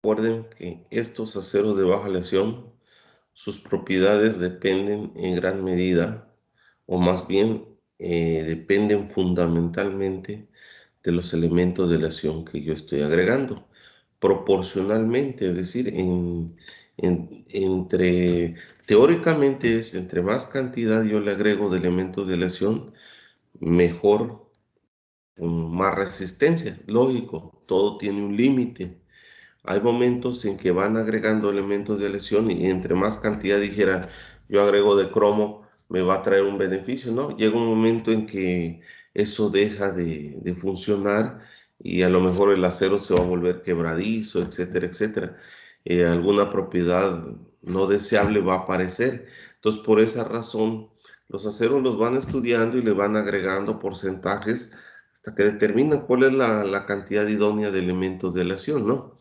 Recuerden que estos aceros de baja aleación, sus propiedades dependen en gran medida, o más bien dependen fundamentalmente de los elementos de aleación que yo estoy agregando. Proporcionalmente, es decir, teóricamente es entre más cantidad yo le agrego de elementos de aleación, mejor, más resistencia. Lógico, todo tiene un límite. Hay momentos en que van agregando elementos de aleación y entre más cantidad dijera, yo agrego de cromo, me va a traer un beneficio, ¿no? Llega un momento en que eso deja de funcionar y a lo mejor el acero se va a volver quebradizo, etcétera, etcétera. Alguna propiedad no deseable va a aparecer. Entonces, por esa razón, los aceros los van estudiando y le van agregando porcentajes hasta que determinan cuál es la cantidad idónea de elementos de aleación, ¿no?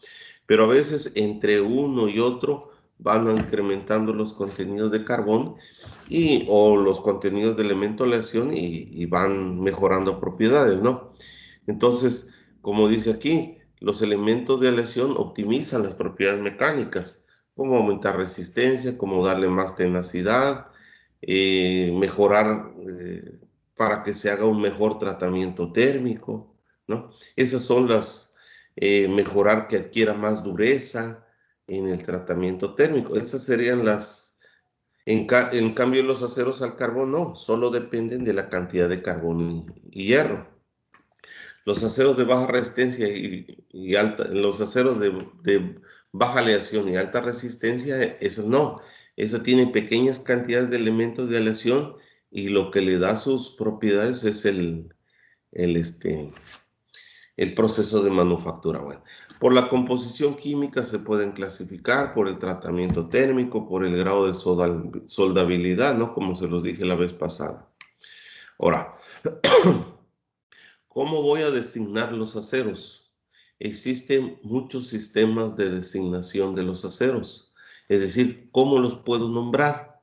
Pero a veces entre uno y otro van incrementando los contenidos de carbón o los contenidos de elemento de aleación y van mejorando propiedades, ¿no? Entonces, como dice aquí, los elementos de aleación optimizan las propiedades mecánicas, como aumentar resistencia, como darle más tenacidad, mejorar para que se haga un mejor tratamiento térmico, ¿no? Esas son mejorar que adquiera más dureza en el tratamiento térmico. Esas serían en cambio los aceros al carbón no, solo dependen de la cantidad de carbón y hierro. Los aceros de baja resistencia los aceros de baja aleación y alta resistencia, esos no. Esos tienen pequeñas cantidades de elementos de aleación y lo que le da sus propiedades es el, este, el proceso de manufactura. Bueno, por la composición química se pueden clasificar por el tratamiento térmico, por el grado de soldabilidad, ¿no? Como se los dije la vez pasada. Ahora, ¿cómo voy a designar los aceros? Existen muchos sistemas de designación de los aceros, es decir, ¿cómo los puedo nombrar?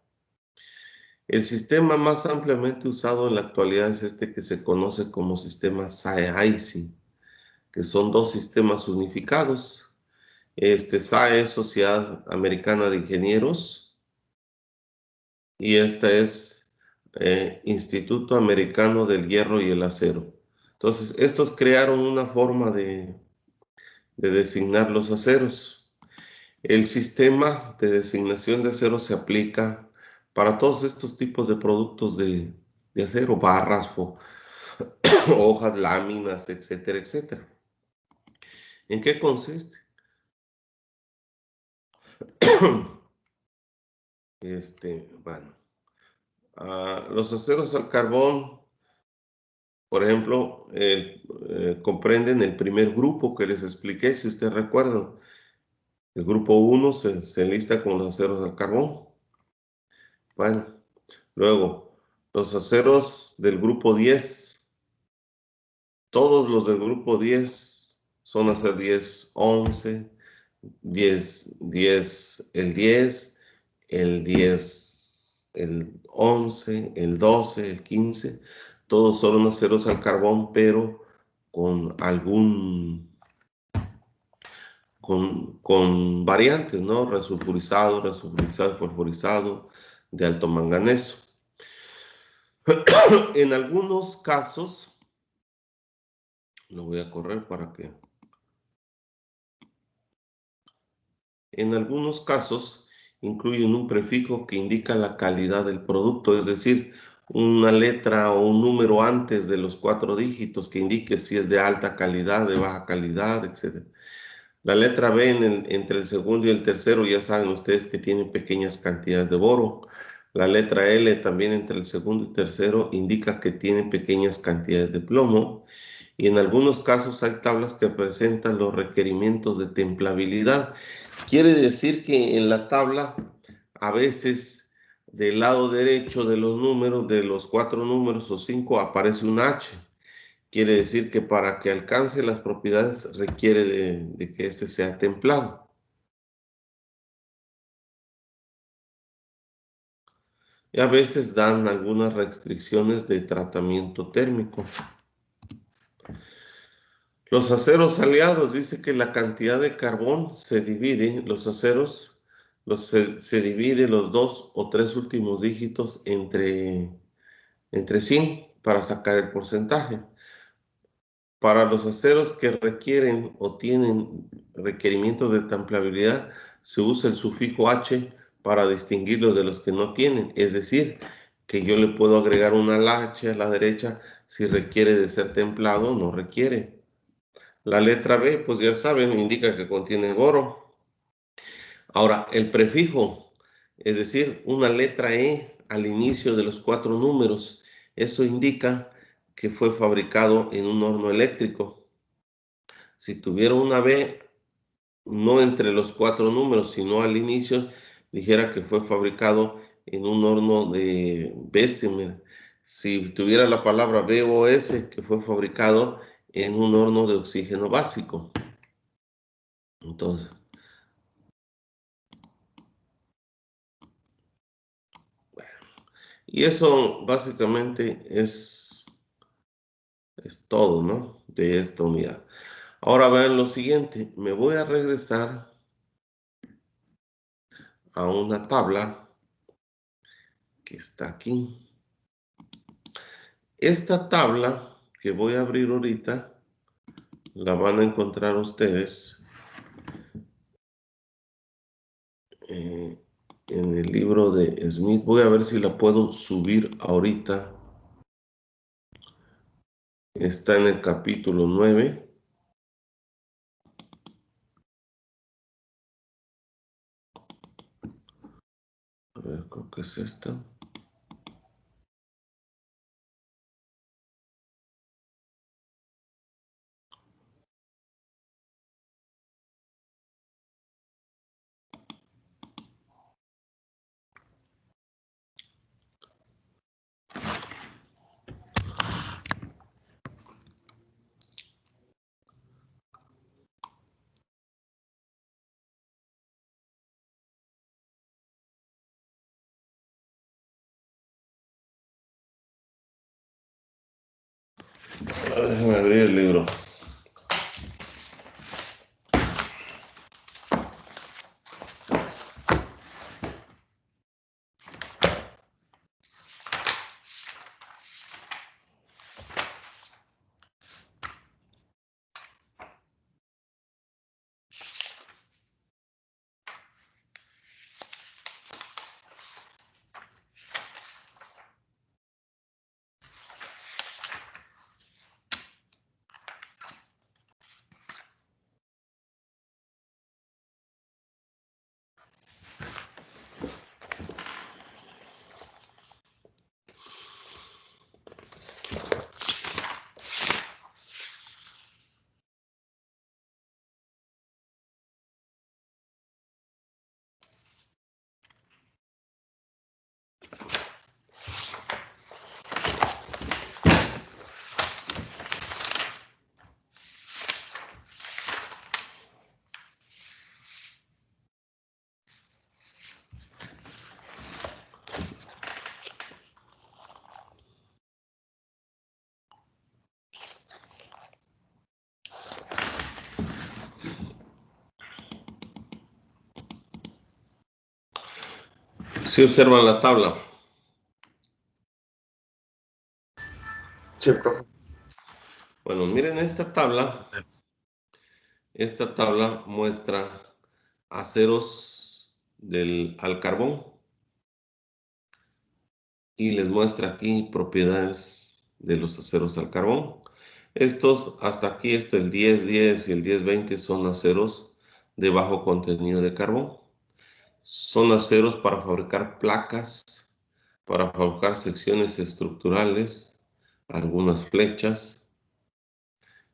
El sistema más ampliamente usado en la actualidad es este que se conoce como sistema SAE-IC, que son dos sistemas unificados. SAE es Sociedad Americana de Ingenieros y esta es Instituto Americano del Hierro y el Acero. Entonces, estos crearon una forma de designar los aceros. El sistema de designación de acero se aplica para todos estos tipos de productos de acero, barras, hojas, láminas, etcétera, etcétera. ¿En qué consiste? Bueno, los aceros al carbón, por ejemplo, comprenden el primer grupo que les expliqué, si ustedes recuerdan. El grupo 1 se enlista con los aceros al carbón. Bueno, luego, los aceros del grupo 10, todos los del grupo 10 son acer 10, 11, 10, 10, el 10, el 10, el 11, el 12, el 15, todos son aceros al carbón, pero con con variantes, ¿no? Resulfurizado, fosforizado, de alto manganeso. En algunos casos, lo voy a correr para que. En algunos casos, incluyen un prefijo que indica la calidad del producto, es decir, una letra o un número antes de los 4 dígitos que indique si es de alta calidad, de baja calidad, etc. La letra B entre el segundo y el tercero, ya saben ustedes que tiene pequeñas cantidades de boro. La letra L también entre el segundo y tercero indica que tiene pequeñas cantidades de plomo. Y en algunos casos hay tablas que presentan los requerimientos de templabilidad. Quiere decir que en la tabla, a veces del lado derecho de los números, de los 4 números o 5, aparece un H. Quiere decir que para que alcance las propiedades requiere de que este sea templado. Y a veces dan algunas restricciones de tratamiento térmico. Los aceros aliados dice que la cantidad de carbón se divide, los aceros se divide los 2 o 3 últimos dígitos entre 100 para sacar el porcentaje. Para los aceros que requieren o tienen requerimientos de templabilidad, se usa el sufijo H para distinguirlos de los que no tienen. Es decir, que yo le puedo agregar una H a la derecha si requiere de ser templado o no requiere. La letra B, pues ya saben, indica que contiene boro. Ahora, el prefijo, es decir, una letra E al inicio de los 4 números, eso indica que fue fabricado en un horno eléctrico. Si tuviera una B, no entre los 4 números, sino al inicio, dijera que fue fabricado en un horno de Bessemer. Si tuviera la palabra BOS, que fue fabricado en un horno de oxígeno básico. Entonces, y eso básicamente es todo, ¿no? De esta unidad. Ahora vean lo siguiente, me voy a regresar a una tabla que está aquí. Esta tabla que voy a abrir ahorita, la van a encontrar ustedes en el libro de Smith. Voy a ver si la puedo subir ahorita. Está en el capítulo 9. A ver, creo que es esta. Déjame abrir el libro. Si observan la tabla. Sí, profe. Bueno, miren esta tabla. Esta tabla muestra aceros al carbón y les muestra aquí propiedades de los aceros al carbón. Estos, hasta aquí, el 1010 y el 1020 son aceros de bajo contenido de carbón. Son aceros para fabricar placas, para fabricar secciones estructurales, algunas flechas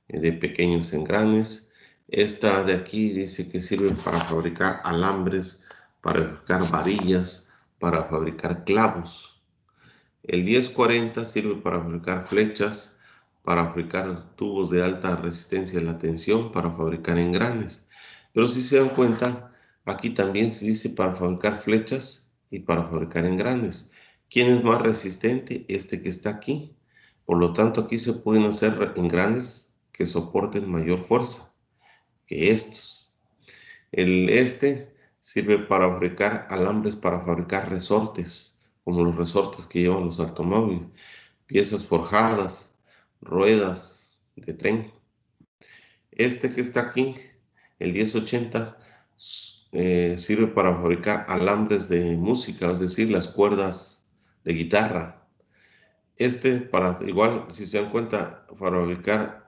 de pequeños engranes. Esta de aquí dice que sirve para fabricar alambres, para fabricar varillas, para fabricar clavos. El 1040 sirve para fabricar flechas, para fabricar tubos de alta resistencia a la tensión, para fabricar engranes. Pero si se dan cuenta, aquí también se dice para fabricar flechas y para fabricar engranes. ¿Quién es más resistente? Este que está aquí. Por lo tanto, aquí se pueden hacer engranes que soporten mayor fuerza que estos. Este sirve para fabricar alambres, para fabricar resortes, como los resortes que llevan los automóviles, piezas forjadas, ruedas de tren. Este que está aquí, el 1080, sirve para fabricar alambres de música, es decir, las cuerdas de guitarra. Para, igual, si se dan cuenta, para fabricar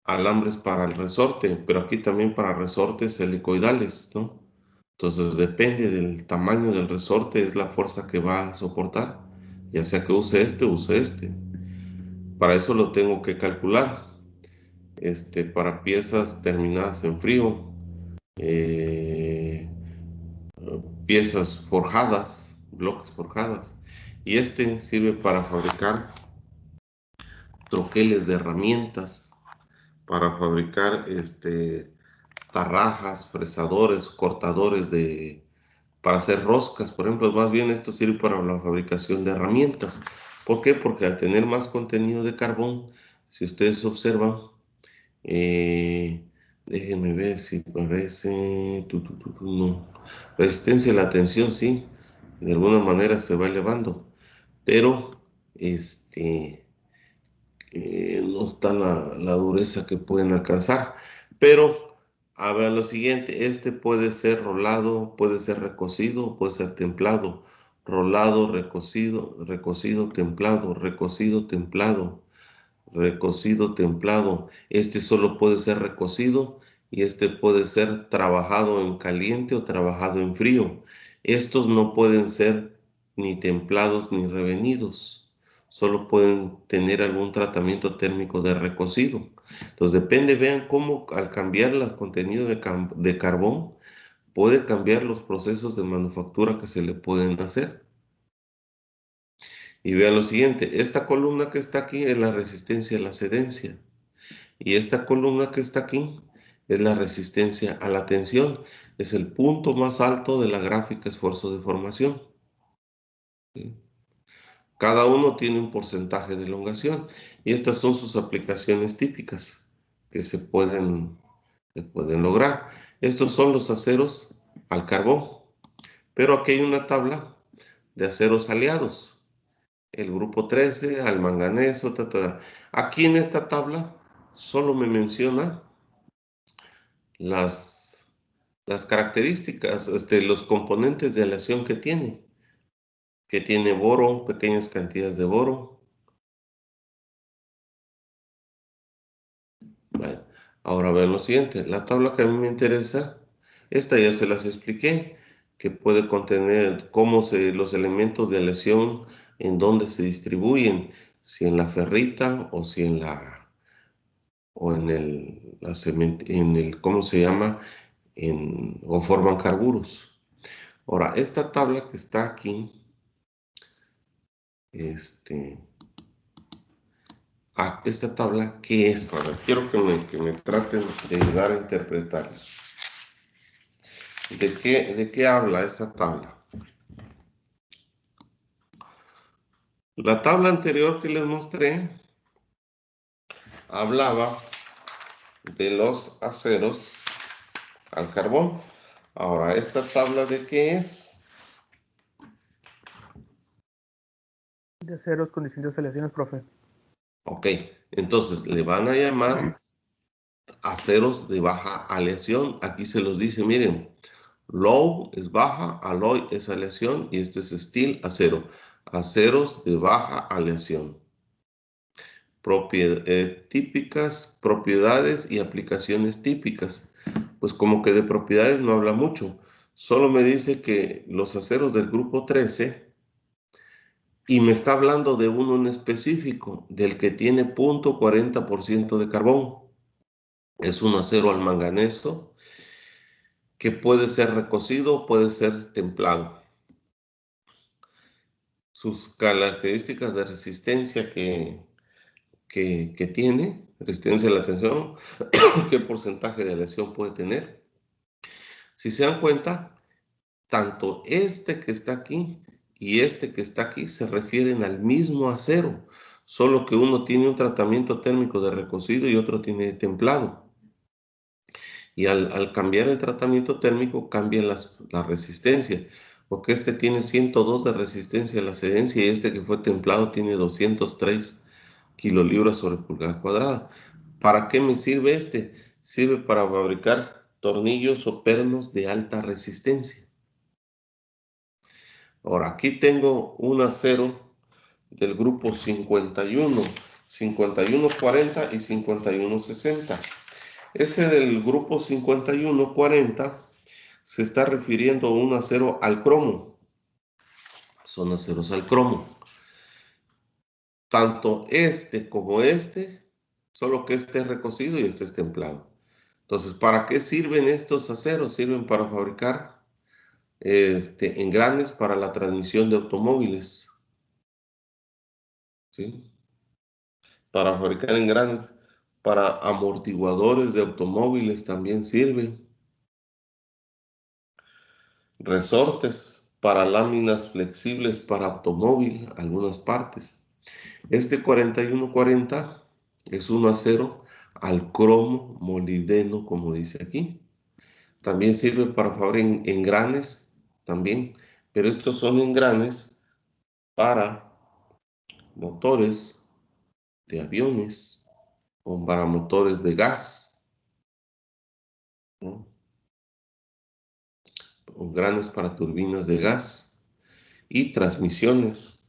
alambres para el resorte, pero aquí también para resortes helicoidales, ¿no? Entonces depende del tamaño del resorte, es la fuerza que va a soportar, ya sea que use este o use este. Para eso lo tengo que calcular. Para piezas terminadas en frío, piezas forjadas, bloques forjadas. Y sirve para fabricar troqueles de herramientas, para fabricar tarrajas, fresadores, cortadores para hacer roscas, por ejemplo. Más bien esto sirve para la fabricación de herramientas. ¿Por qué? Porque al tener más contenido de carbón, si ustedes observan, déjenme ver si parece, no. Resistencia a la tensión, sí, de alguna manera se va elevando, pero no está la dureza que pueden alcanzar. Pero, a ver lo siguiente, puede ser rolado, puede ser recocido, puede ser templado. Rolado, recocido, recocido, templado, recocido, templado, recocido, templado. Solo puede ser recocido y puede ser trabajado en caliente o trabajado en frío. Estos no pueden ser ni templados ni revenidos. Solo pueden tener algún tratamiento térmico de recocido. Entonces depende, vean cómo al cambiar el contenido de carbón puede cambiar los procesos de manufactura que se le pueden hacer. Y vean lo siguiente, esta columna que está aquí es la resistencia a la cedencia. Y esta columna que está aquí es la resistencia a la tensión. Es el punto más alto de la gráfica esfuerzo de formación. ¿Sí? Cada uno tiene un porcentaje de elongación. Y estas son sus aplicaciones típicas que se pueden lograr. Estos son los aceros al carbón. Pero aquí hay una tabla de aceros aliados. El grupo 13, al manganeso, Aquí en esta tabla solo me menciona las características, los componentes de aleación que tiene boro, pequeñas cantidades de boro. Bueno, ahora vean lo siguiente, la tabla que a mí me interesa, esta ya se las expliqué, que puede contener los elementos de aleación, en dónde se distribuyen, si en la ferrita o si en ¿cómo se llama? O forman carburos. Ahora, esta tabla que está aquí, esta tabla, ¿qué es? A ver, quiero que me traten de ayudar a interpretar. ¿De qué habla esta tabla? La tabla anterior que les mostré hablaba de los aceros al carbón. Ahora, ¿esta tabla de qué es? De aceros con distintas aleaciones, profe. Ok, entonces le van a llamar aceros de baja aleación. Aquí se los dice, miren, low es baja, alloy es aleación y este es steel, acero. Aceros de baja aleación. Típicas, propiedades y aplicaciones típicas. Pues como que de propiedades no habla mucho. Solo me dice que los aceros del grupo 13, y me está hablando de uno en específico, del que tiene 0.40% de carbón. Es un acero al manganeso que puede ser recocido o puede ser templado. Sus características de resistencia que tiene, resistencia a la tensión, qué porcentaje de aleación puede tener. Si se dan cuenta, tanto que está aquí y que está aquí se refieren al mismo acero, solo que uno tiene un tratamiento térmico de recocido y otro tiene templado. Y al cambiar el tratamiento térmico cambia la resistencia, porque este tiene 102 de resistencia a la excedencia y este que fue templado tiene 203 kilolibras sobre pulgada cuadrada. ¿Para qué me sirve este? Sirve para fabricar tornillos o pernos de alta resistencia. Ahora, aquí tengo un acero del grupo 51, 5140 y 5160. Ese del grupo 5140 se está refiriendo a un acero al cromo. Son aceros al cromo. Tanto este como este, solo que este es recocido y este es templado. Entonces, ¿para qué sirven estos aceros? Sirven para fabricar engranes para la transmisión de automóviles. ¿Sí? Para fabricar engranes para amortiguadores de automóviles también sirven. Resortes para láminas flexibles para automóvil, algunas partes. Este 4140 es un acero al cromo molibdeno, como dice aquí. También sirve para fabricar engranes, también, pero estos son engranes para motores de aviones o para motores de gas, ¿no? Engranes para turbinas de gas y transmisiones.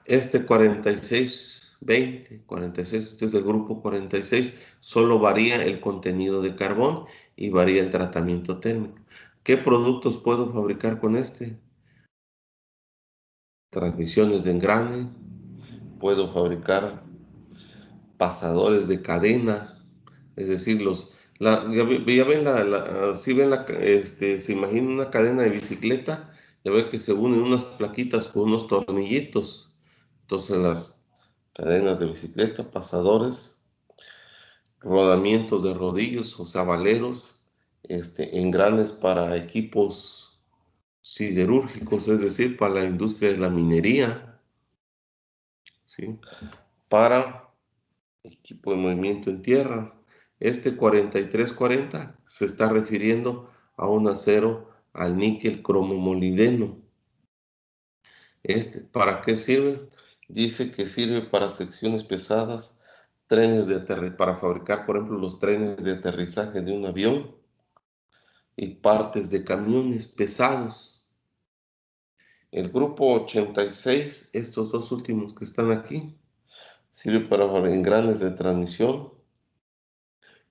Este 4620, 46, este es el grupo 46, solo varía el contenido de carbón y varía el tratamiento térmico. ¿Qué productos puedo fabricar con este? Transmisiones de engrane, puedo fabricar pasadores de cadena, es decir, ya ven si ven se imagina una cadena de bicicleta, ya ven que se unen unas plaquitas con unos tornillitos. Entonces las cadenas de bicicleta, pasadores, rodamientos de rodillos, o sea, valeros, engranes para equipos siderúrgicos, es decir, para la industria de la minería, ¿sí? Para equipo de movimiento en tierra. Este 4340 se está refiriendo a un acero al níquel cromo molibdeno. ¿Para qué sirve? Dice que sirve para secciones pesadas, para fabricar, por ejemplo, los trenes de aterrizaje de un avión y partes de camiones pesados. El grupo 86, estos dos últimos que están aquí, sirve para engranes de transmisión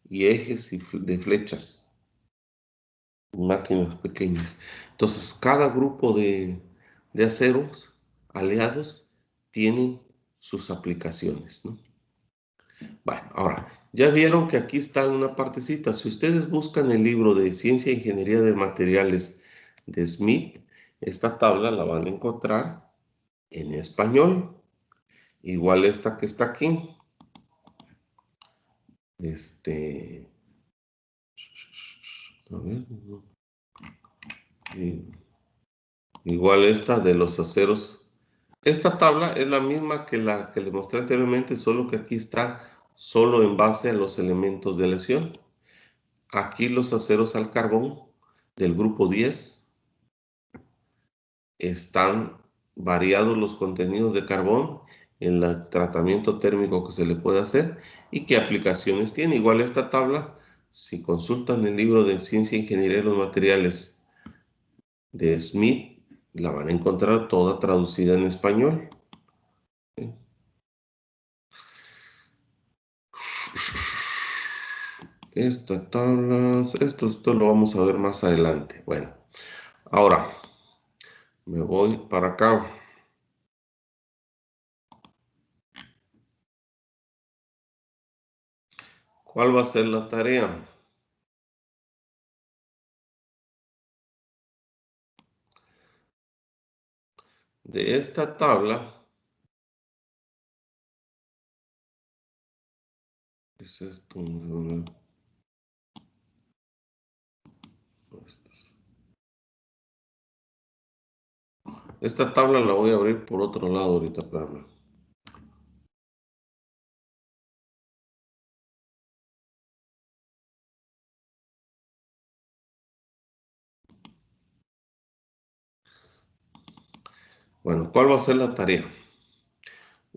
y ejes de flechas, máquinas pequeñas. Entonces, cada grupo de aceros aliados tienen sus aplicaciones, ¿no? Bueno, ahora, ya vieron que aquí está una partecita. Si ustedes buscan el libro de Ciencia e Ingeniería de Materiales de Smith, esta tabla la van a encontrar en español. Igual esta que está aquí. A ver, igual esta de los aceros. Esta tabla es la misma que la que les mostré anteriormente, solo que aquí está solo en base a los elementos de lesión. Aquí los aceros al carbón del grupo 10 están variados los contenidos de carbón en el tratamiento térmico que se le puede hacer y qué aplicaciones tiene. Igual esta tabla, si consultan el libro de Ciencia e Ingeniería de los Materiales de Smith, la van a encontrar toda traducida en español. Esta tabla, esto lo vamos a ver más adelante. Bueno, ahora me voy para acá. ¿Cuál va a ser la tarea? De esta tabla, es esto, Esta tabla la voy a abrir por otro lado ahorita, espérame. Bueno, ¿cuál va a ser la tarea?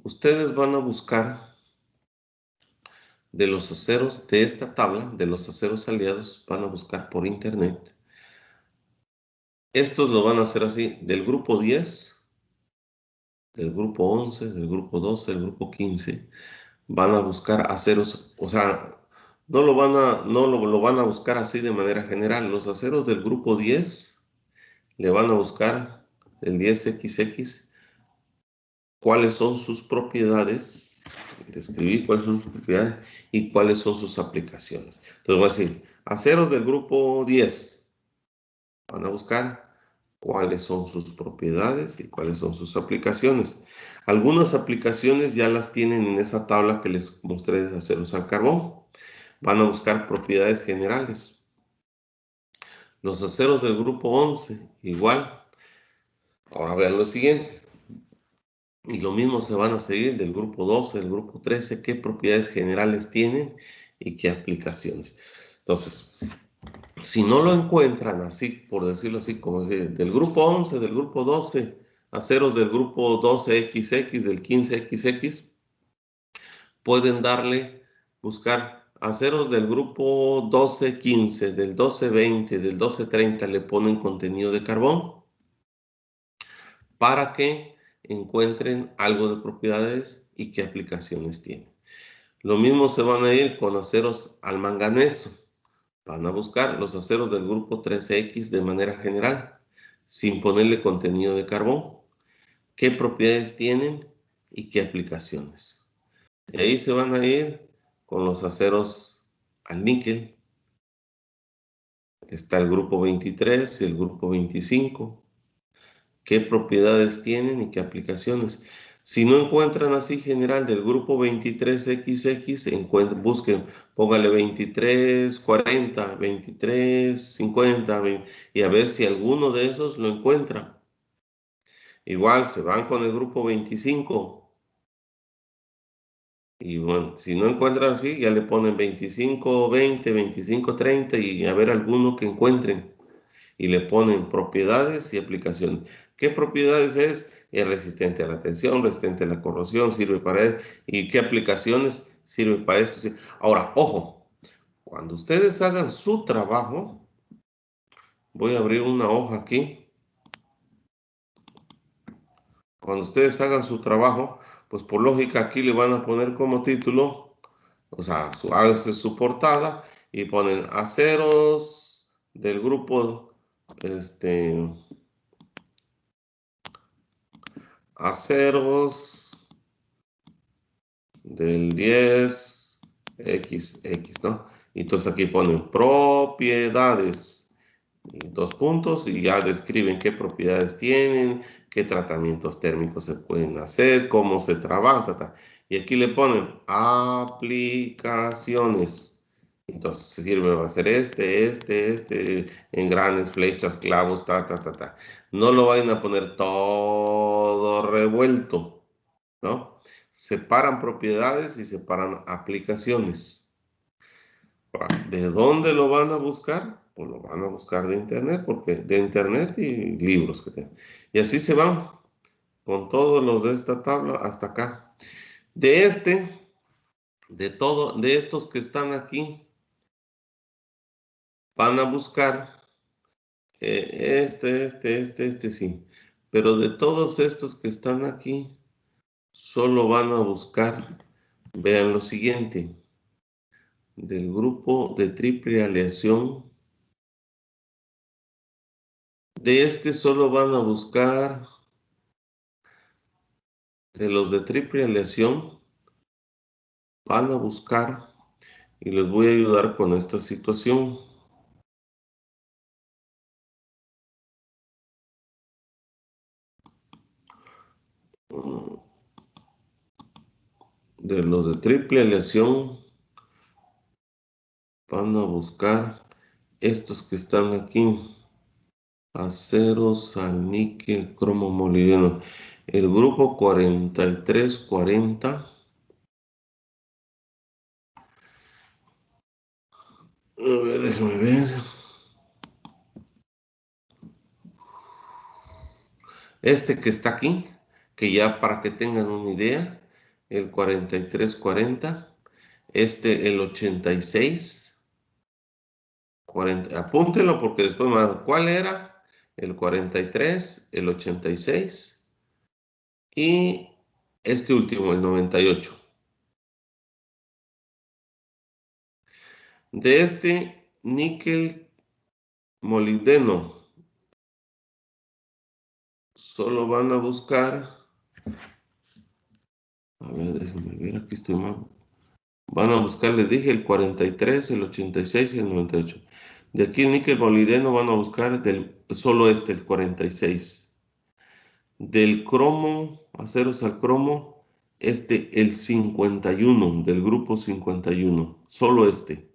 Ustedes van a buscar de los aceros de esta tabla, de los aceros aliados, van a buscar por internet. Estos lo van a hacer así, del grupo 10, del grupo 11, del grupo 12, del grupo 15. Van a buscar aceros, o sea, no lo van a buscar así de manera general. Los aceros del grupo 10 le van a buscar el 10XX, cuáles son sus propiedades, describir cuáles son sus propiedades y cuáles son sus aplicaciones. Entonces voy a decir, aceros del grupo 10, van a buscar cuáles son sus propiedades y cuáles son sus aplicaciones. Algunas aplicaciones ya las tienen en esa tabla que les mostré de aceros al carbón. Van a buscar propiedades generales. Los aceros del grupo 11, igual. Ahora vean lo siguiente. Y lo mismo se van a seguir del grupo 12, del grupo 13, qué propiedades generales tienen y qué aplicaciones. Entonces, si no lo encuentran así, por decirlo así, como decir, del grupo 11, del grupo 12, aceros del grupo 12XX, del 15XX, pueden buscar aceros del grupo 1215, del 1220, del 1230, le ponen contenido de carbón para que encuentren algo de propiedades y qué aplicaciones tienen. Lo mismo se van a ir con aceros al manganeso. Van a buscar los aceros del grupo 13X de manera general, sin ponerle contenido de carbón, qué propiedades tienen y qué aplicaciones. Y ahí se van a ir con los aceros al níquel. Está el grupo 23 y el grupo 25. ¿Qué propiedades tienen y qué aplicaciones? Si no encuentran así general del grupo 23XX, busquen, póngale 23, 40, 23, 50, y a ver si alguno de esos lo encuentra. Igual se van con el grupo 25. Y bueno, si no encuentran así, ya le ponen 25, 20, 25, 30 y a ver alguno que encuentren. Y le ponen propiedades y aplicaciones. ¿Qué propiedades es? Es resistente a la tensión, resistente a la corrosión, sirve para eso. ¿Y qué aplicaciones sirve para esto? Ahora, ojo, cuando ustedes hagan su trabajo, voy a abrir una hoja aquí. Cuando ustedes hagan su trabajo, pues por lógica aquí le van a poner como título, o sea, háganse su portada y ponen aceros del grupo, aceros del 10XX, ¿no? Y entonces aquí ponen propiedades, y 2 puntos, y ya describen qué propiedades tienen, qué tratamientos térmicos se pueden hacer, cómo se trabaja, y aquí le ponen aplicaciones. Entonces sirve, va a ser engranes, flechas, clavos, No lo vayan a poner todo revuelto, ¿no? Separan propiedades y separan aplicaciones. ¿De dónde lo van a buscar? Pues lo van a buscar de internet, porque de internet y libros que tengan. Y así se van con todos los de esta tabla hasta acá. De estos que están aquí, van a buscar sí. Pero de todos estos que están aquí, solo van a buscar, vean lo siguiente, del grupo de triple aleación. De solo van a buscar, de los de triple aleación, van a buscar, y les voy a ayudar con esta situación. De los de triple aleación, van a buscar estos que están aquí. aceros al níquel, cromo, molibdeno. El grupo 4340. A ver, déjame ver. Este que está aquí, que ya para que tengan una idea, el 4340, el 86, 40, apúntenlo porque después me van, ¿cuál era? El 43, el 86 y este último, el 98. De este níquel molibdeno, solo van a buscar, a ver, déjenme ver, aquí estoy mal. Van a buscar, les dije, el 43, el 86 y el 98. De aquí el níquel molibdeno van a buscar solo el 46. Del cromo, aceros al cromo, el 51, del grupo 51. Solo este.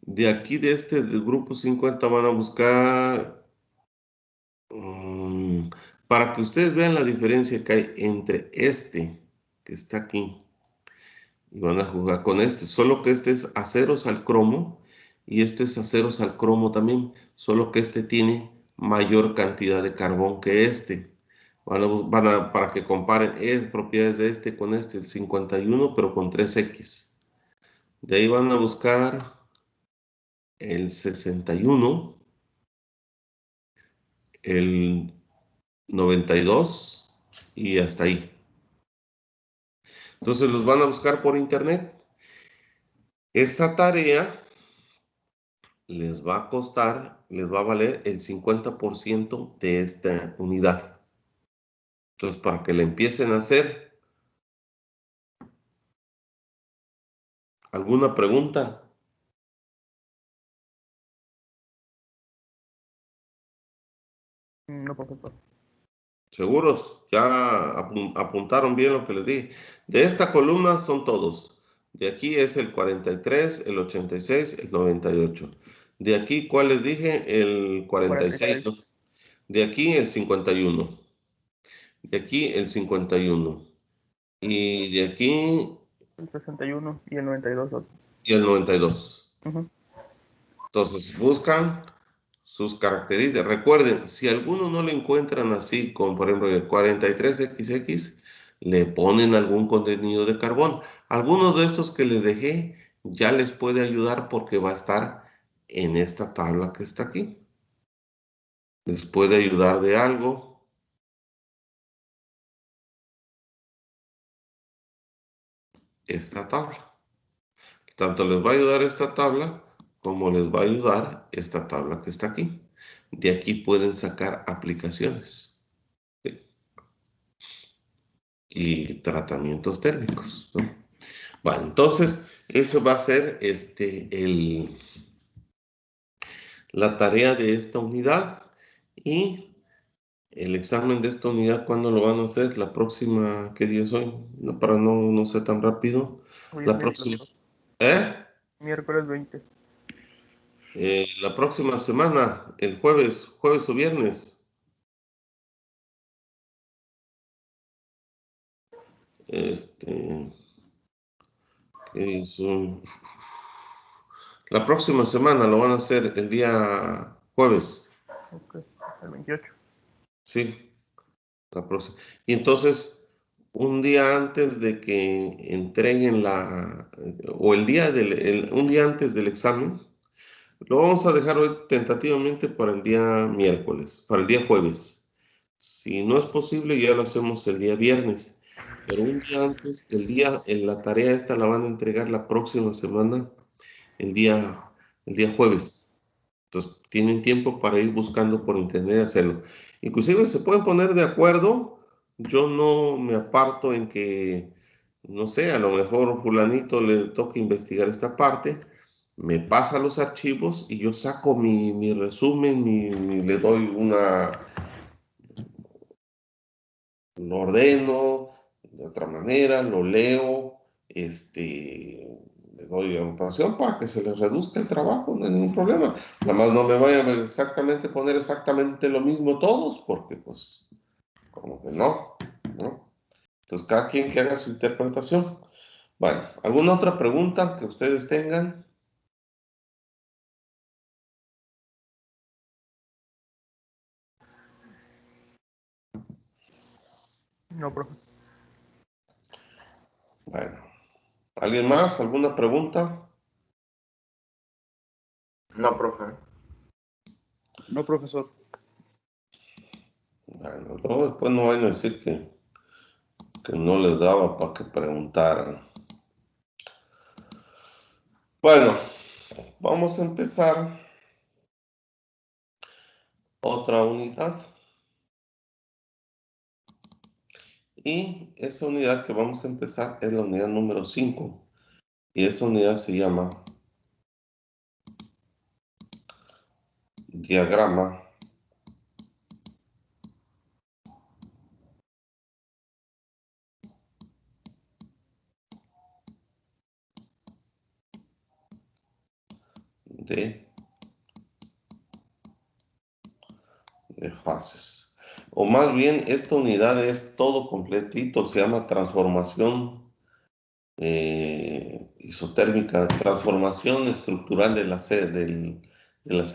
De aquí, del grupo 50, van a buscar, para que ustedes vean la diferencia que hay entre que está aquí, y van a jugar con solo que este es aceros al cromo y este es aceros al cromo también, solo que este tiene mayor cantidad de carbón que este. Para que comparen propiedades de con el 51, pero con 3X. De ahí van a buscar el 61, el 92 y hasta ahí. Entonces los van a buscar por internet. Esta tarea les va a costar, les va a valer el 50% de esta unidad. Entonces, para que la empiecen a hacer, ¿alguna pregunta? No, profesor. ¿Seguros? ¿Ya apuntaron bien lo que les di? De esta columna son todos. De aquí es el 43, el 86, el 98. De aquí, ¿cuál les dije? El 46, ¿no? De aquí el 51. De aquí el 51. Y de aquí El 61 y el 92. y el 92. Ujú. Entonces buscan sus características. Recuerden, si alguno no lo encuentran así, como por ejemplo el 43XX, le ponen algún contenido de carbón. Algunos de estos que les dejé ya les puede ayudar porque va a estar en esta tabla que está aquí. Les puede ayudar de algo. Esta tabla. Tanto les va a ayudar esta tabla como les va a ayudar esta tabla que está aquí. De aquí pueden sacar aplicaciones, ¿sí? Y tratamientos térmicos, ¿no? Bueno, entonces eso va a ser la tarea de esta unidad y el examen de esta unidad. ¿Cuándo lo van a hacer? La próxima, ¿qué día es hoy? No, para no ser tan rápido. Hoy es La miércoles, próxima, ¿eh? miércoles 20. La próxima semana, el jueves o viernes. ¿Qué hizo? La próxima semana lo van a hacer el día jueves, Ok, el 28. sí, la próxima. Y entonces, un día antes de que entreguen o un día antes del examen, lo vamos a dejar hoy tentativamente para el día miércoles, para el día jueves. Si no es posible, ya lo hacemos el día viernes. Pero un día antes, en la tarea esta la van a entregar la próxima semana, el día, el día jueves. Entonces, tienen tiempo para ir buscando por internet hacerlo. Inclusive se pueden poner de acuerdo. Yo no me aparto en que, no sé, a lo mejor fulanito le toca investigar esta parte, me pasa los archivos y yo saco mi resumen, le doy lo ordeno de otra manera, lo leo, le doy agrupación para que se les reduzca el trabajo, no hay ningún problema. Nada más no me vayan a poner exactamente lo mismo todos, porque pues, como que no, ¿no? Entonces, cada quien que haga su interpretación. Bueno, ¿alguna otra pregunta que ustedes tengan? No, profe. Bueno, ¿alguien más? ¿Alguna pregunta? No, profe. No, profesor. Bueno, luego después no vayan a decir que no les daba para que preguntaran. Bueno, vamos a empezar otra unidad. Y esa unidad que vamos a empezar es la unidad número 5. Y esa unidad se llama diagrama de fases. O más bien, esta unidad es todo completito, se llama transformación isotérmica, transformación estructural de las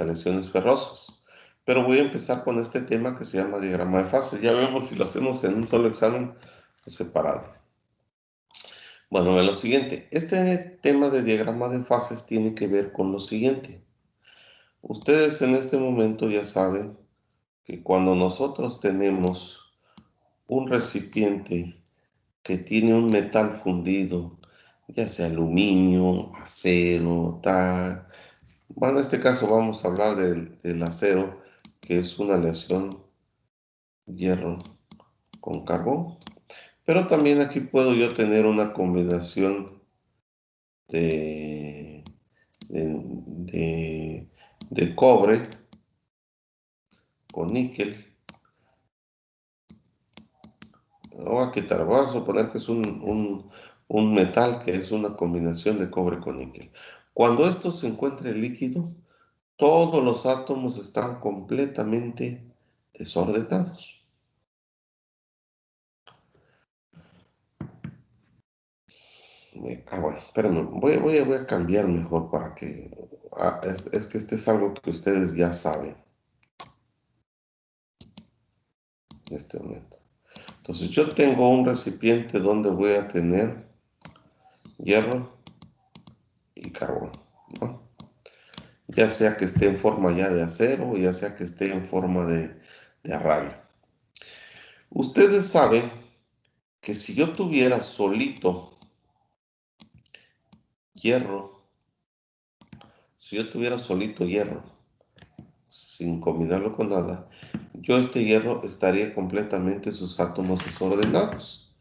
aleaciones ferrosas. Pero voy a empezar con este tema que se llama diagrama de fases. Ya vemos si lo hacemos en un solo examen o separado. Bueno, lo siguiente, este tema de diagrama de fases tiene que ver con lo siguiente. Ustedes en este momento ya saben que cuando nosotros tenemos un recipiente que tiene un metal fundido, ya sea aluminio, acero, tal. Bueno, en este caso vamos a hablar del acero, que es una aleación hierro con carbón. Pero también aquí puedo yo tener una combinación de, de, de cobre con níquel. Voy a suponer que es un metal que es una combinación de cobre con níquel. Cuando esto se encuentre líquido, todos los átomos están completamente desordenados. Bueno, espérame, voy a cambiar mejor para que... es que este es algo que ustedes ya saben en este momento. Entonces yo tengo un recipiente donde voy a tener hierro y carbón, ¿no? Ya sea que esté en forma ya de acero o ya sea que esté en forma de arrabio. Ustedes saben que si yo tuviera solito hierro, sin combinarlo con nada, yo este hierro estaría completamente sus átomos desordenados.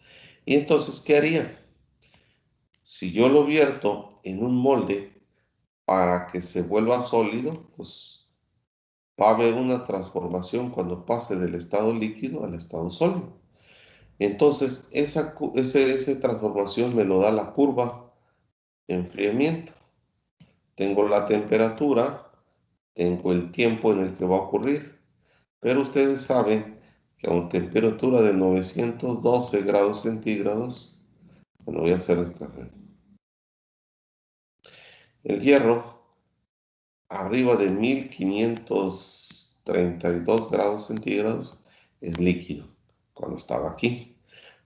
Y entonces, ¿qué haría? Si yo lo vierto en un molde para que se vuelva sólido, pues va a haber una transformación cuando pase del estado líquido al estado sólido. Entonces, esa transformación me lo da la curva de enfriamiento. Tengo la temperatura, tengo el tiempo en el que va a ocurrir, pero ustedes saben que a una temperatura de 912 grados centígrados, bueno, voy a hacer esta. El hierro, arriba de 1532 grados centígrados, es líquido, cuando estaba aquí.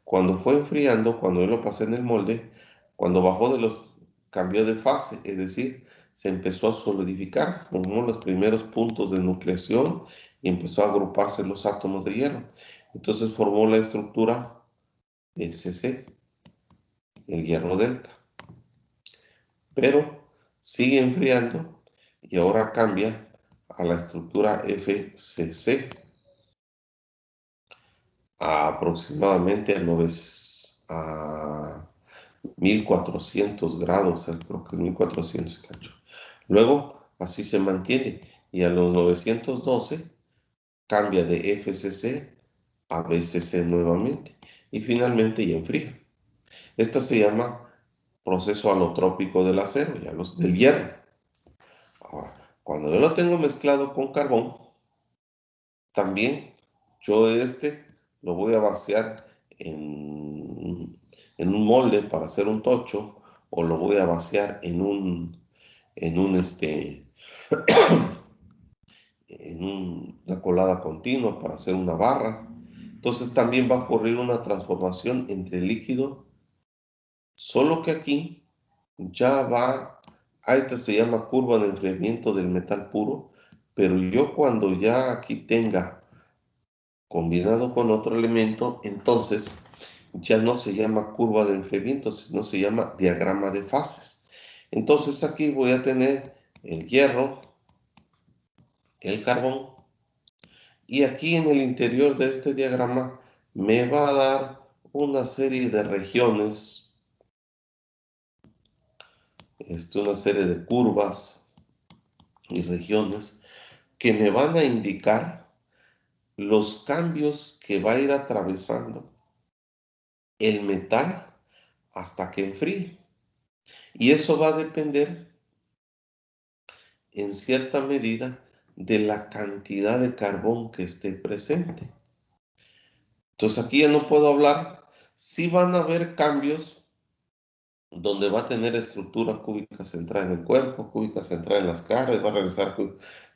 Cuando fue enfriando, cuando yo lo pasé en el molde, cuando bajó cambió de fase, es decir, se empezó a solidificar, formó los primeros puntos de nucleación y empezó a agruparse los átomos de hierro. Entonces formó la estructura SC, el hierro delta. Pero sigue enfriando y ahora cambia a la estructura FCC aproximadamente a 1400 grados, creo que es 1400 cacho. Luego, así se mantiene y a los 912 cambia de FCC a BCC nuevamente y finalmente ya enfría. Esta se llama proceso alotrópico del acero, ya del hierro. Ahora, cuando yo lo tengo mezclado con carbón, también yo lo voy a vaciar en un molde para hacer un tocho, o lo voy a vaciar en una colada continua para hacer una barra. Entonces también va a ocurrir una transformación entre líquido, solo que aquí ya esta se llama curva de enfriamiento del metal puro, pero yo cuando ya aquí tenga combinado con otro elemento, entonces ya no se llama curva de enfriamiento, sino se llama diagrama de fases. Entonces aquí voy a tener el hierro, el carbón, y aquí en el interior de este diagrama me va a dar una serie de regiones, una serie de curvas y regiones que me van a indicar los cambios que va a ir atravesando el metal hasta que enfríe. Y eso va a depender en cierta medida de la cantidad de carbón que esté presente. Entonces aquí ya no puedo hablar. Sí van a haber cambios donde va a tener estructura cúbica central en el cuerpo, cúbica central en las caras, va a regresar,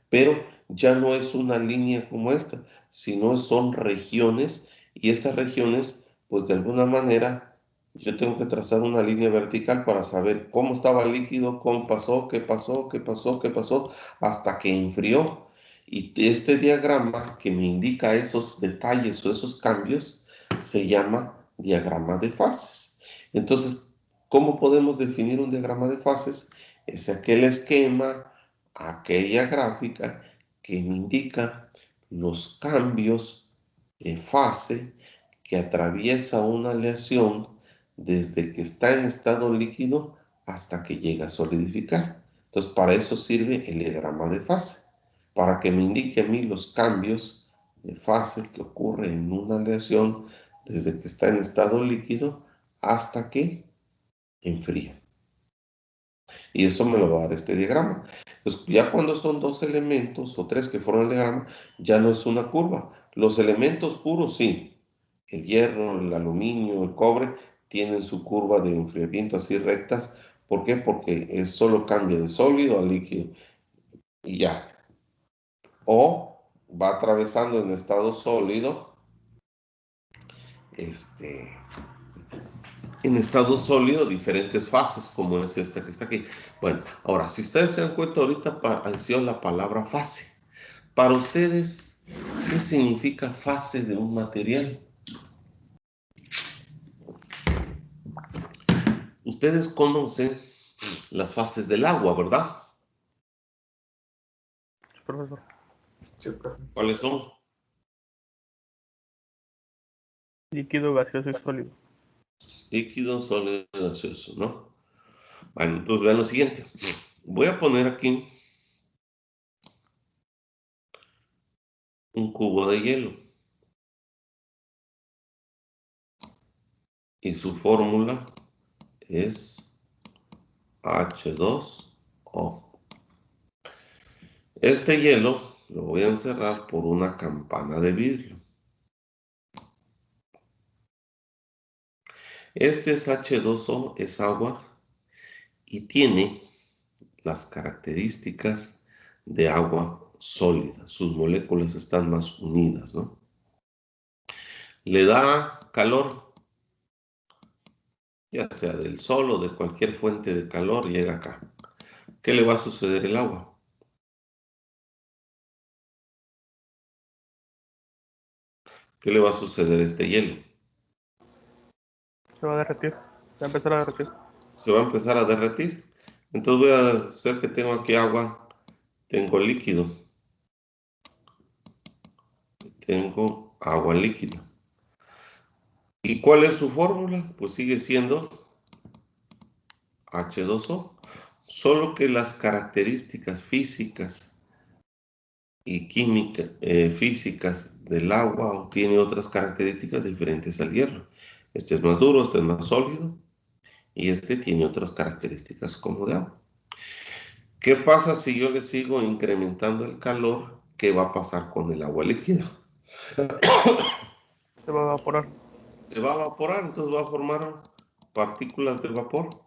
pero ya no es una línea como esta, sino son regiones, y esas regiones, pues de alguna manera, yo tengo que trazar una línea vertical para saber cómo estaba el líquido, cómo pasó, qué pasó, qué pasó, qué pasó, hasta que enfrió. Y este diagrama que me indica esos detalles o esos cambios se llama diagrama de fases. Entonces, ¿cómo podemos definir un diagrama de fases? Es aquel esquema, aquella gráfica que me indica los cambios de fase que atraviesa una aleación desde que está en estado líquido hasta que llega a solidificar. Entonces, para eso sirve el diagrama de fase, para que me indique a mí los cambios de fase que ocurren en una aleación desde que está en estado líquido hasta que enfría. Y eso me lo va a dar este diagrama. Entonces, ya cuando son dos elementos o tres que forman el diagrama, ya no es una curva. Los elementos puros, sí. El hierro, el aluminio, el cobre, tienen su curva de enfriamiento así rectas. ¿Por qué? Porque es solo cambio de sólido a líquido y ya. O va atravesando en estado sólido, en estado sólido diferentes fases, como es esta que está aquí. Bueno, ahora, si ustedes se dan cuenta, ahorita apareció la palabra fase. Para ustedes, ¿qué significa fase de un material? Ustedes conocen las fases del agua, ¿verdad? Sí, profesor. Sí, profe. ¿Cuáles son? Líquido, gaseoso y sólido. Líquido, sólido, gaseoso, ¿no? Bueno, entonces vean lo siguiente. Voy a poner aquí un cubo de hielo. Y su fórmula es H2O. Este hielo lo voy a encerrar por una campana de vidrio. Este es H2O, es agua, y tiene las características de agua sólida. Sus moléculas están más unidas, ¿no? Le da calor, ya sea del sol o de cualquier fuente de calor, llega acá. ¿Qué le va a suceder al agua? ¿Qué le va a suceder a este hielo? Se va a derretir. Se va a empezar a derretir. Se va a empezar a derretir. Entonces voy a hacer que tengo aquí agua, tengo líquido, tengo agua líquida. ¿Y cuál es su fórmula? Pues sigue siendo H2O, solo que las características físicas y químicas físicas del agua tiene otras características diferentes al hierro. Este es más duro, este es más sólido, y este tiene otras características como de agua. ¿Qué pasa si yo le sigo incrementando el calor? ¿Qué va a pasar con el agua líquida? Se va a evaporar. Se va a evaporar, entonces va a formar partículas de vapor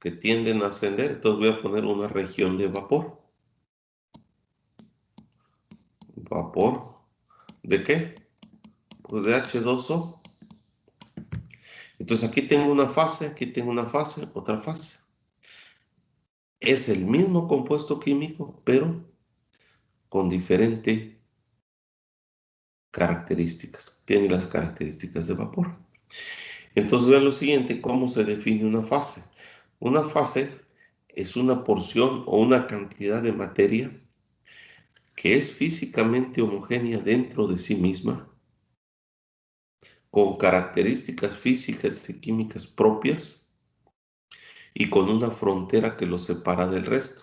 que tienden a ascender. Entonces voy a poner una región de vapor. ¿Vapor de qué? Pues de H2O. Entonces aquí tengo una fase, aquí tengo una fase, otra fase. Es el mismo compuesto químico, pero con diferentes características. Tiene las características de vapor. Entonces vean lo siguiente, cómo se define una fase. Una fase es una porción o una cantidad de materia que es físicamente homogénea dentro de sí misma, con características físicas y químicas propias y con una frontera que lo separa del resto.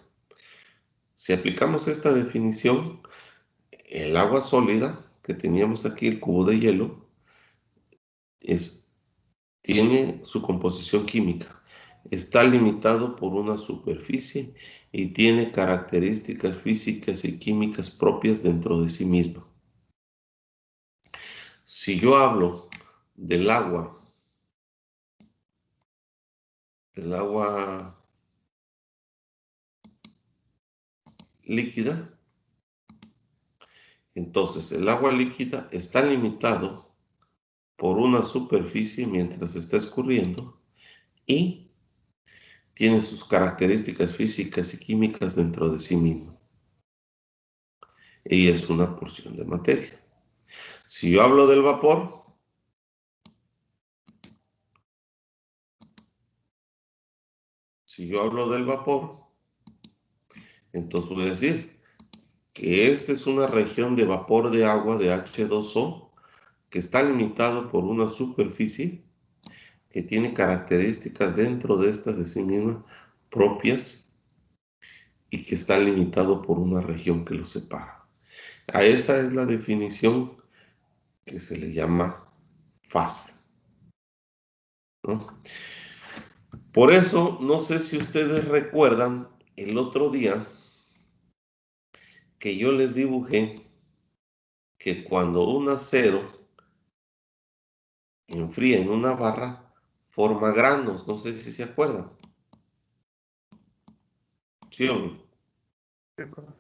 Si aplicamos esta definición, el agua sólida que teníamos aquí, el cubo de hielo, tiene su composición química. Está limitado por una superficie y tiene características físicas y químicas propias dentro de sí mismo. Si yo hablo del agua líquida, entonces el agua líquida está limitado por una superficie mientras está escurriendo y tiene sus características físicas y químicas dentro de sí mismo. Y es una porción de materia. Si yo hablo del vapor, entonces voy a decir que esta es una región de vapor de agua de H2O que está limitado por una superficie que tiene características dentro de esta de sí misma propias y que está limitado por una región que lo separa. A esa es la definición que se le llama fase, ¿no? Por eso, no sé si ustedes recuerdan el otro día que yo les dibujé que cuando un acero enfría en una barra, forma granos. No sé si se acuerdan. ¿Sí o no? Sí, profe.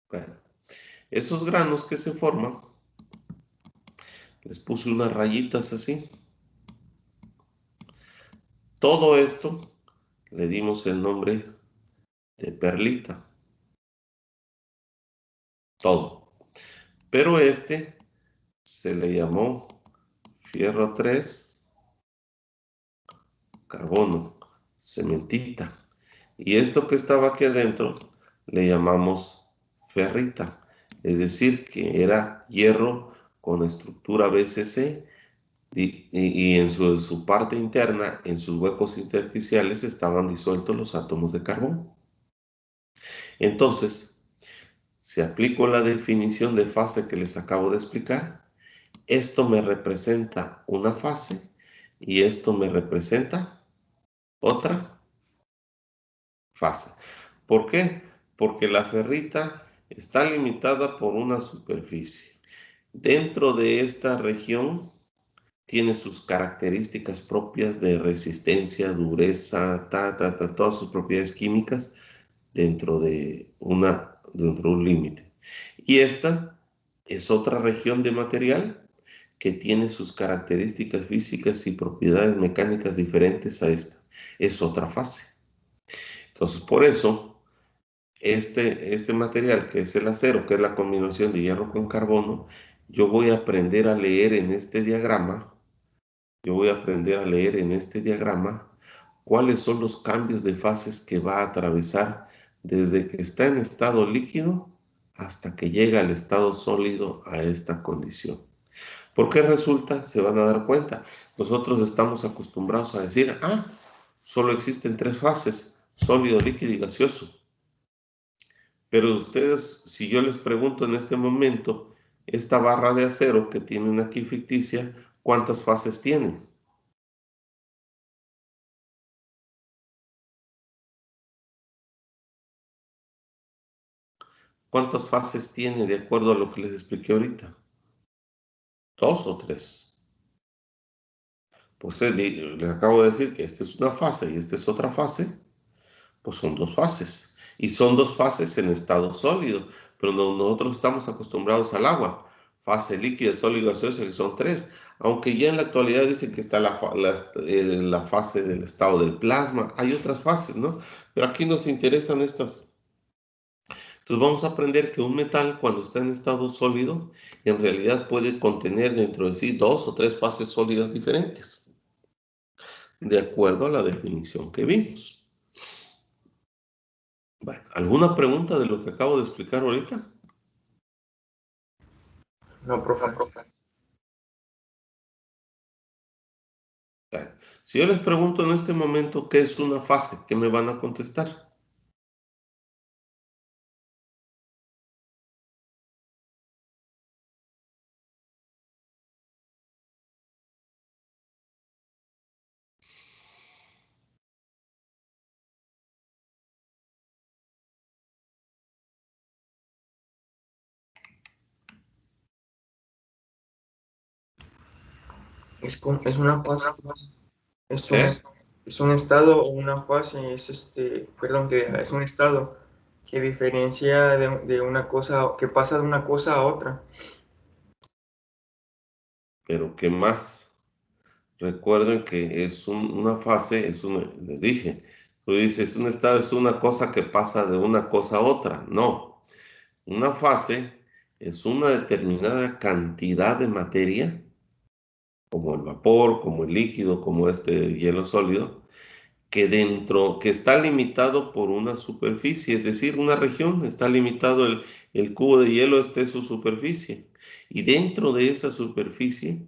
Bueno, esos granos que se forman, les puse unas rayitas así. Todo esto le dimos el nombre de perlita. Todo. Pero este se le llamó fierro 3, carbono, cementita. Y esto que estaba aquí adentro le llamamos ferrita. Es decir, que era hierro con estructura BCC y en su parte interna, en sus huecos intersticiales, estaban disueltos los átomos de carbón. Entonces, si aplico la definición de fase que les acabo de explicar, esto me representa una fase y esto me representa otra fase. ¿Por qué? Porque la ferrita está limitada por una superficie. Dentro de esta región tiene sus características propias de resistencia, dureza, todas sus propiedades químicas dentro de un límite. Y esta es otra región de material que tiene sus características físicas y propiedades mecánicas diferentes a esta. Es otra fase. Entonces, por eso, este material que es el acero, que es la combinación de hierro con carbono, yo voy a aprender a leer en este diagrama cuáles son los cambios de fases que va a atravesar desde que está en estado líquido hasta que llega al estado sólido a esta condición. ¿Por qué resulta? Se van a dar cuenta. Nosotros estamos acostumbrados a decir, solo existen 3 fases, sólido, líquido y gaseoso. Pero ustedes, si yo les pregunto en este momento, esta barra de acero que tienen aquí ficticia, ¿cuántas fases tiene? ¿Cuántas fases tiene de acuerdo a lo que les expliqué ahorita? 2 o 3. Pues les acabo de decir que esta es una fase y esta es otra fase. Pues son 2 fases. Y son 2 fases en estado sólido. Pero nosotros estamos acostumbrados al agua. Fase líquida, sólido, gaseosa, que son 3. Aunque ya en la actualidad dicen que está la fase del estado del plasma. Hay otras fases, ¿no? Pero aquí nos interesan estas. Entonces vamos a aprender que un metal, cuando está en estado sólido, en realidad puede contener dentro de sí 2 o 3 fases sólidas diferentes, de acuerdo a la definición que vimos. Bueno, ¿alguna pregunta de lo que acabo de explicar ahorita? No, profe. Bueno, si yo les pregunto en este momento qué es una fase, ¿qué me van a contestar? Es una fase, ¿Eh? es un estado o una fase, perdón, que es un estado que diferencia de una cosa, que pasa de una cosa a otra. Pero ¿qué más? Recuerden que es una fase, les dije, tú dices, un estado es una cosa que pasa de una cosa a otra. No, una fase es una determinada cantidad de materia, como el vapor, como el líquido, como este hielo sólido, que está limitado por una superficie, es decir, una región, está limitado el cubo de hielo, esta es su superficie. Y dentro de esa superficie,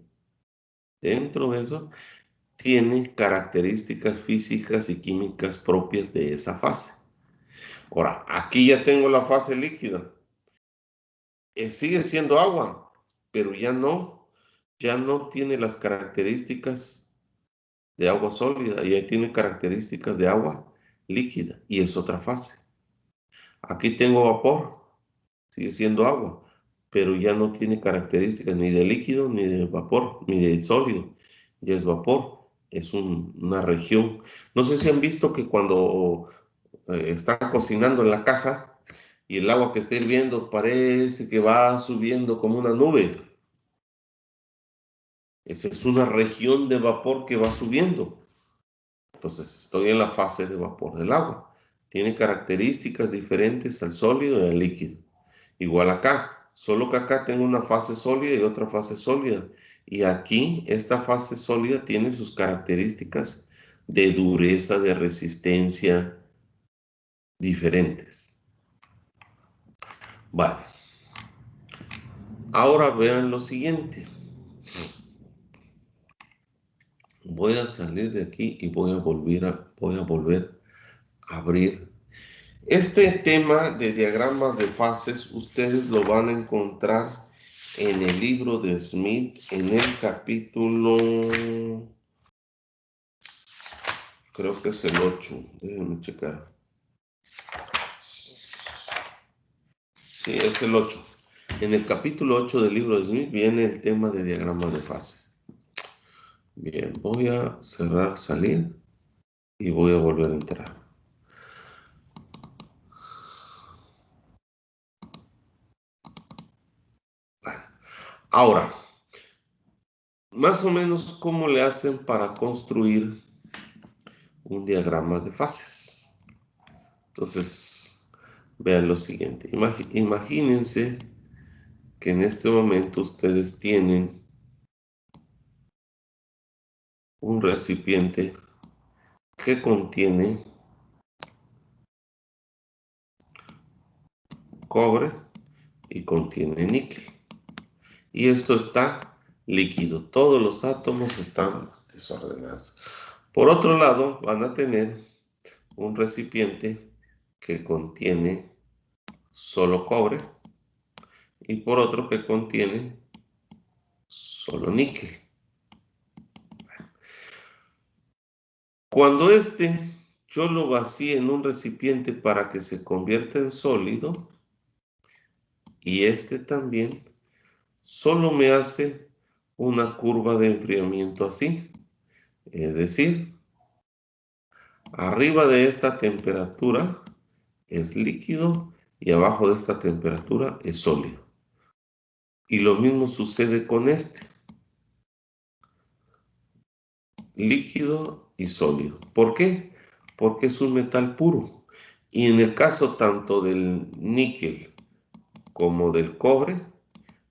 dentro de eso, tiene características físicas y químicas propias de esa fase. Ahora, aquí ya tengo la fase líquida. Sigue siendo agua, pero ya no tiene las características de agua sólida, ya tiene características de agua líquida y es otra fase. Aquí tengo vapor, sigue siendo agua, pero ya no tiene características ni de líquido, ni de vapor, ni de sólido. Ya es vapor, es una región. No sé si han visto que cuando están cocinando en la casa y el agua que está hirviendo parece que va subiendo como una nube. Esa es una región de vapor que va subiendo. Entonces estoy en la fase de vapor del agua. Tiene características diferentes al sólido y al líquido. Igual acá, solo que acá tengo una fase sólida y otra fase sólida. Y aquí esta fase sólida tiene sus características de dureza, de resistencia diferentes. Vale. Ahora vean lo siguiente. Voy a salir de aquí y voy a volver a abrir. Este tema de diagramas de fases, ustedes lo van a encontrar en el libro de Smith, en el capítulo, creo que es el 8. Déjenme checar. Sí, es el 8. En el capítulo 8 del libro de Smith viene el tema de diagramas de fases. Bien, voy a cerrar, salir y voy a volver a entrar. Ahora, más o menos, ¿cómo le hacen para construir un diagrama de fases? Entonces, vean lo siguiente. Imagínense que en este momento ustedes tienen un recipiente que contiene cobre y contiene níquel. Y esto está líquido. Todos los átomos están desordenados. Por otro lado, van a tener un recipiente que contiene solo cobre y por otro que contiene solo níquel. Cuando yo lo vacíe en un recipiente para que se convierta en sólido, y este también, solo me hace una curva de enfriamiento así. Es decir, arriba de esta temperatura es líquido y abajo de esta temperatura es sólido. Y lo mismo sucede con este. Líquido y sólido. ¿Por qué? Porque es un metal puro. Y en el caso tanto del níquel como del cobre,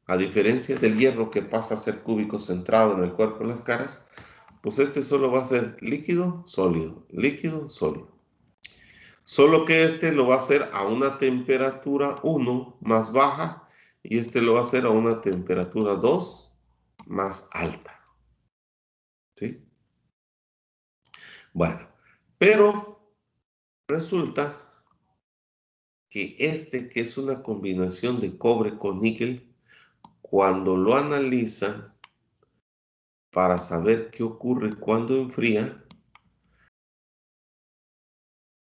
a diferencia del hierro que pasa a ser cúbico centrado en el cuerpo de las caras, pues este solo va a ser líquido, sólido, líquido, sólido. Solo que este lo va a hacer a una temperatura 1 más baja y este lo va a hacer a una temperatura 2 más alta. ¿Sí? Bueno, pero resulta que este, que es una combinación de cobre con níquel, cuando lo analizan para saber qué ocurre cuando enfría,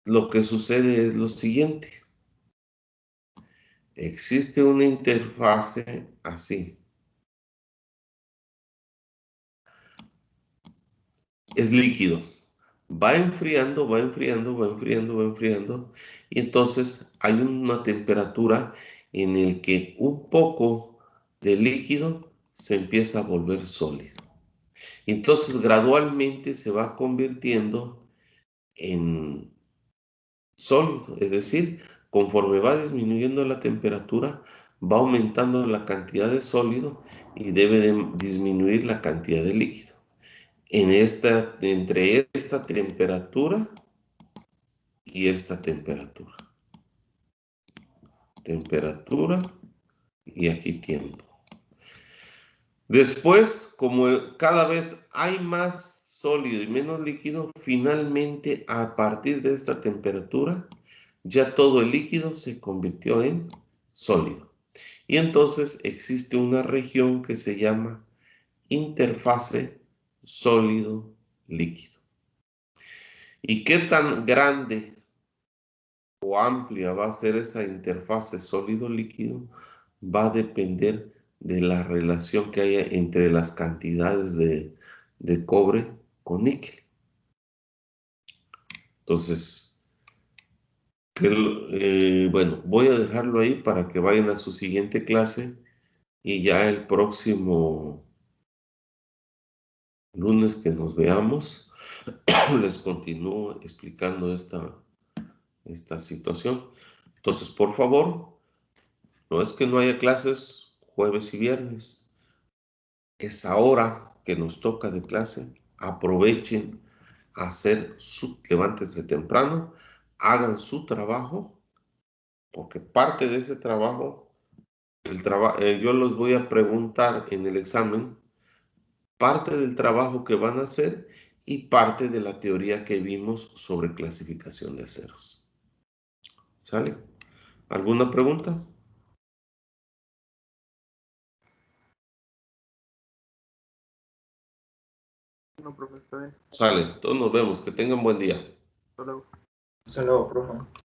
lo que sucede es lo siguiente. Existe una interfase así. Es líquido. Va enfriando, va enfriando, va enfriando, va enfriando. Y entonces hay una temperatura en el que un poco de líquido se empieza a volver sólido. Entonces gradualmente se va convirtiendo en sólido, es decir, conforme va disminuyendo la temperatura, va aumentando la cantidad de sólido y debe de disminuir la cantidad de líquido. Entre esta temperatura y esta temperatura. Temperatura y aquí tiempo. Después, como cada vez hay más sólido y menos líquido, finalmente a partir de esta temperatura, ya todo el líquido se convirtió en sólido. Y entonces existe una región que se llama interfase sólido-líquido. ¿Y qué tan grande o amplia va a ser esa interfase sólido-líquido? Va a depender de la relación que haya entre las cantidades de cobre con níquel. Entonces, bueno, voy a dejarlo ahí para que vayan a su siguiente clase y ya el próximo lunes que nos veamos, les continúo explicando esta situación. Entonces, por favor, no es que no haya clases jueves y viernes. Es ahora que nos toca de clase. Aprovechen a levántense temprano, hagan su trabajo, porque parte de ese trabajo, yo los voy a preguntar en el examen, parte del trabajo que van a hacer y parte de la teoría que vimos sobre clasificación de aceros. ¿Sale? ¿Alguna pregunta? No, profesor. Sale, todos nos vemos. Que tengan buen día. Hasta luego. Hasta luego, profe.